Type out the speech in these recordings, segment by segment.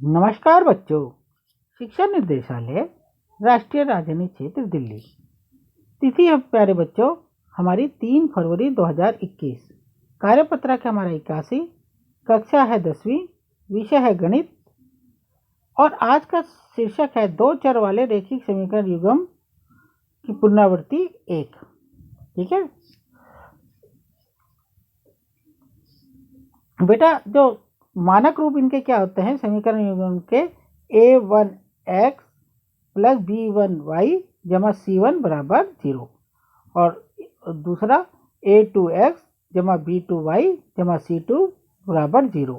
नमस्कार बच्चों। शिक्षा निर्देशालय, राष्ट्रीय राजधानी क्षेत्र दिल्ली। तिथि है प्यारे बच्चों हमारी 3 फरवरी 2021। कार्यपत्रक है हमारा 81। कक्षा है 10वीं। विषय है गणित। और आज का शीर्षक है दो चर वाले रैखिक समीकरण युग्म की पुनरावृत्ति 1। ठीक है बेटा, जो मानक रूप इनके क्या होते हैं समीकरण युग्म के, a1x प्लस b1y जमा c1 बराबर 0 और दूसरा a2x जमा b2y जमा c2 बराबर 0।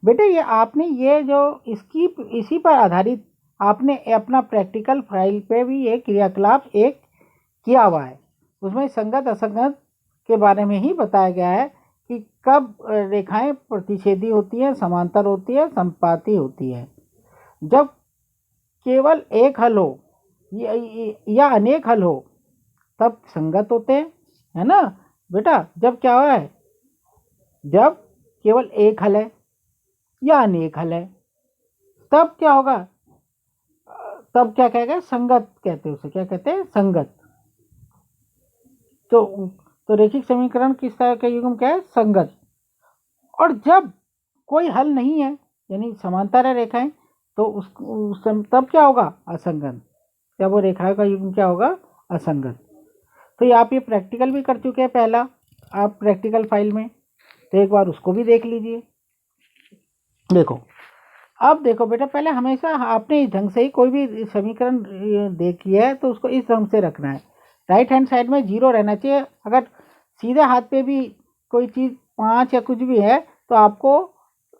बेटा ये आपने ये जो इसी पर आधारित आपने अपना प्रैक्टिकल फाइल पे भी ये क्रियाकलाप एक किया हुआ है। उसमें संगत असंगत के बारे में ही बताया गया है कि कब रेखाएं प्रतिच्छेदी होती हैं, समांतर होती है, संपाती होती है। जब केवल एक हल हो या अनेक हल हो तब संगत होते हैं, है ना बेटा। जब क्या है, जब केवल एक हल है या अनेक हल है तब क्या होगा, तब क्या कहेगा, संगत कहते हैं उसे। क्या कहते हैं, संगत। तो रैखिक समीकरण किस तरह का युग्म क्या है, संगत। और जब कोई हल नहीं है यानी समांतर है रेखाएं तो तब क्या होगा, असंगत। जब वो रेखाओं का युग्म क्या होगा, असंगत। तो ये आप ये प्रैक्टिकल भी कर चुके हैं पहला, आप प्रैक्टिकल फाइल में, तो एक बार उसको भी देख लीजिए। देखो अब देखो बेटा, पहले हमेशा आपने इस ढंग से ही कोई भी समीकरण देखी है तो उसको इस ढंग से रखना है। राइट हैंड साइड में 0 रहना चाहिए। अगर सीधे हाथ पे भी कोई चीज़ 5 या कुछ भी है तो आपको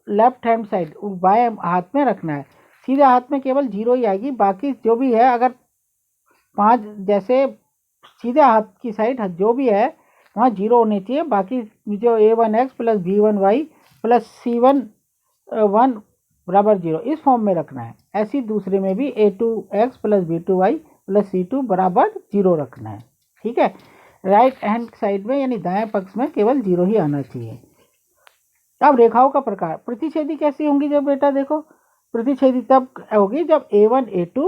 लेफ्ट हैंड साइड बाएं हाथ में रखना है। सीधे हाथ में केवल 0 ही आएगी, बाकी जो भी है, अगर 5 जैसे सीधे हाथ की साइड जो भी है वहाँ 0 होने चाहिए। बाकी जो a1x plus b1y plus c1 1 बराबर 0 इस फॉर्म में रखना है। ऐसी दूसरे में भी a2x plus b2y plus c2 बराबर 0 रखना है। ठीक है, राइट हैंड साइड में यानी दाएं पक्ष में केवल 0 ही आना चाहिए। अब रेखाओं का प्रकार, प्रतिच्छेदी कैसी होंगी जब बेटा, देखो प्रतिच्छेदी तब होगी जब a1 a2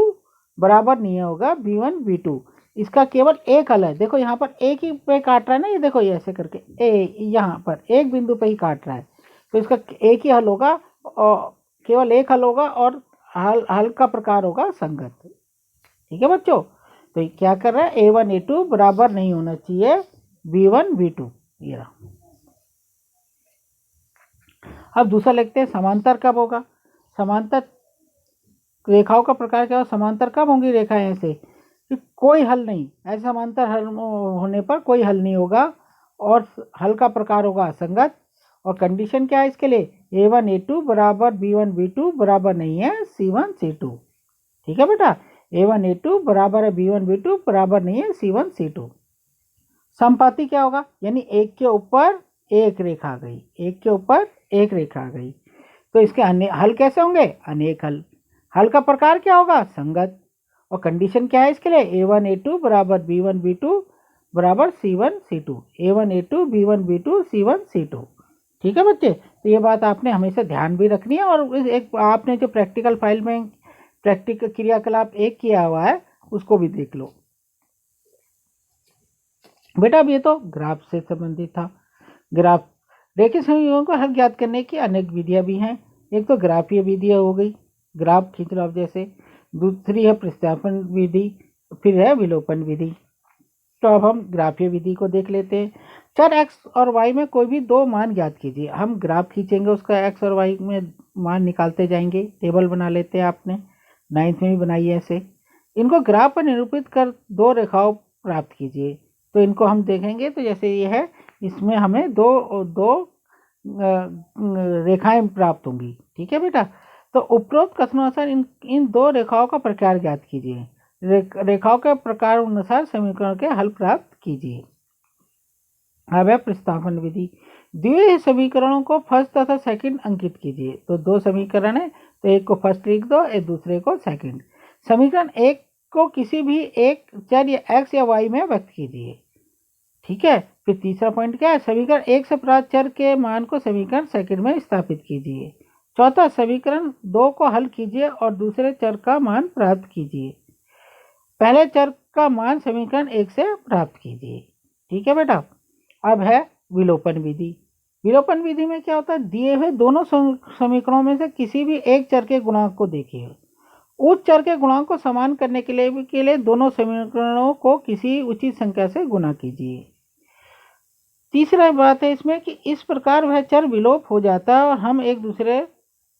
बराबर नहीं होगा b1 b2। इसका केवल एक हल है। देखो यहाँ पर एक ही पे काट रहा है ना, ये देखो ये ऐसे करके यहाँ पर एक बिंदु पे ही काट रहा है, तो इसका एक ही हल होगा और केवल एक हल होगा और हल का प्रकार होगा संगत। ठीक है बच्चों, तो क्या कर रहा है, a1 a2 बराबर नहीं होना चाहिए b1 b2। ये रहा। अब दूसरा लिखते हैं समांतर कब होगा। समांतर रेखाओं का प्रकार क्या होगा, समांतर कब होंगी रेखाएं ऐसे कि कोई हल नहीं, ऐसे समांतर हल होने पर कोई हल नहीं होगा और हल का प्रकार होगा असंगत। और कंडीशन क्या है इसके लिए, a1 a2 बराबर b1 b2 बराबर नहीं है c1 c2। ठीक है बेटा, a1 a2 बराबर है b1 b2 बराबर नहीं है c1 c2। संपाती क्या होगा, यानी एक के ऊपर एक रेखा आ गई, एक के ऊपर एक रेखा आ गई, तो इसके हल कैसे होंगे, अनेक हल। हल का प्रकार क्या होगा, संगत। और कंडीशन क्या है इसके लिए, a1 a2 बराबर b1 b2 बराबर c1 c2। a1 a2 b1 b2 c1 c2। ठीक है बच्चे, तो ये बात आपने हमेशा ध्यान भी रखनी है। और एक आपने जो प्रैक्टिकल फाइल में प्रैक्टिकल क्रियाकलाप एक किया हुआ है उसको भी देख लो बेटा। अब ये तो ग्राफ से संबंधित था। ग्राफ रेखीय संयोजन को हल ज्ञात करने की अनेक विधियां भी हैं। एक तो ग्राफीय विधि हो गई, ग्राफ खींच लो जैसे। दूसरी है प्रतिस्थापन विधि, फिर है विलोपन विधि। तो अब हम ग्राफीय विधि को देख लेते हैं। चर x और y में कोई भी दो मान ज्ञात कीजिए। हम ग्राफ खींचेंगे, उसका x और y में मान निकालते जाएंगे। टेबल बना लेते हैं, आपने 9th में भी बनाई है ऐसे। इनको ग्राफ पर निरूपित कर दो रेखाओं प्राप्त कीजिए। तो इनको हम देखेंगे, तो जैसे ये है, इसमें हमें दो रेखाएं प्राप्त होंगी। ठीक है बेटा, तो उपरोक्त कथनानुसार इन दो रेखाओं का प्रकार ज्ञात कीजिए। रेखाओं के प्रकार अनुसार समीकरण के हल प्राप्त कीजिए। अब है प्रतिस्थापन विधि। दिए समीकरणों को फर्स्ट तथा सेकंड अंकित कीजिए। तो दो समीकरण है, तो एक को फर्स्ट लिख दो, एक दूसरे को सेकंड। समीकरण एक को किसी भी एक चर या x या y में व्यक्त कीजिए। ठीक है, फिर तीसरा पॉइंट क्या है, समीकरण एक से प्राप्त चर के मान को समीकरण सेकंड में स्थापित कीजिए। चौथा समीकरण 2 को हल कीजिए और दूसरे चर का मान प्राप्त कीजिए। पहले चर का मान समीकरण 1 से प्राप्त कीजिए। ठीक है बेटा। अब है विलोपन विधि। विलोपन विधि में क्या होता है, दिए हुए दोनों समीकरणों में से किसी भी एक चर के गुणांक को देखिए। उस चर के गुणांक को समान करने के लिए दोनों समीकरणों को किसी उचित संख्या से गुणा कीजिए। तीसरा बात है इसमें कि इस प्रकार वह चर विलोप हो जाता है और हम एक दूसरे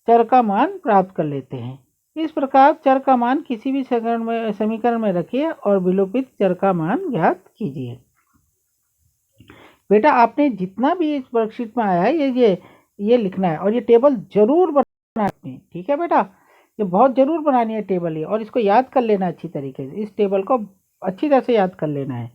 चर का मान प्राप्त कर लेते हैं। इस प्रकार चर का मान किसी भी समीकरण में रखिए और विलोपित चर का मान ज्ञात कीजिए। बेटा आपने जितना भी इस वर्कशीट में आया है ये लिखना है और ये टेबल जरूर बनाना है। ठीक है बेटा, ये बहुत जरूर बनानी है टेबल ये, और इसको याद कर लेना अच्छी तरीके से। इस टेबल को अच्छी तरह से याद कर लेना है।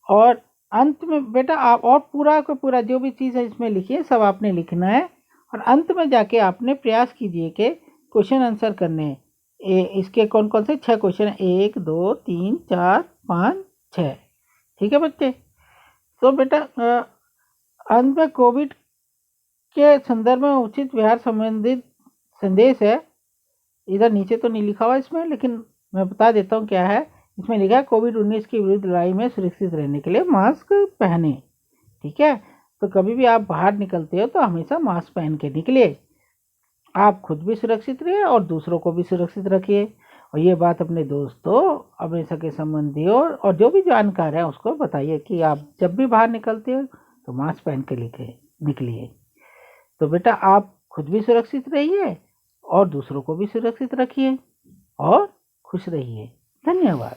और अंत में बेटा आप और पूरा का पूरा जो भी चीज़ है इसमें लिखिए, सब आपने लिखना है। और अंत में जाके आपने प्रयास कीजिए कि क्वेश्चन आंसर करने हैं। इसके कौन कौन से 6 क्वेश्चन हैं, 1 2 3 4 5 6। ठीक है बच्चे। तो बेटा अंत में कोविड के संदर्भ में उचित व्यवहार संबंधित संदेश है। इधर नीचे तो नहीं लिखा हुआ इसमें, लेकिन मैं बता देता हूँ क्या है। इसमें लिखा है कोविड-19 की विरुद्ध लड़ाई में सुरक्षित रहने के लिए मास्क पहने। ठीक है, तो कभी भी आप बाहर निकलते हो तो हमेशा मास्क पहन के निकलिए। आप खुद भी सुरक्षित रहिए और दूसरों को भी सुरक्षित रखिए। और ये बात अपने दोस्तों, अपने सगे संबंधियों और जो भी जानकार है उसको बताइए कि आप जब भी बाहर निकलते हो तो मास्क पहन के निकलिए। तो बेटा आप खुद भी सुरक्षित रहिए और दूसरों को भी सुरक्षित रखिए और खुश रहिए। धन्यवाद।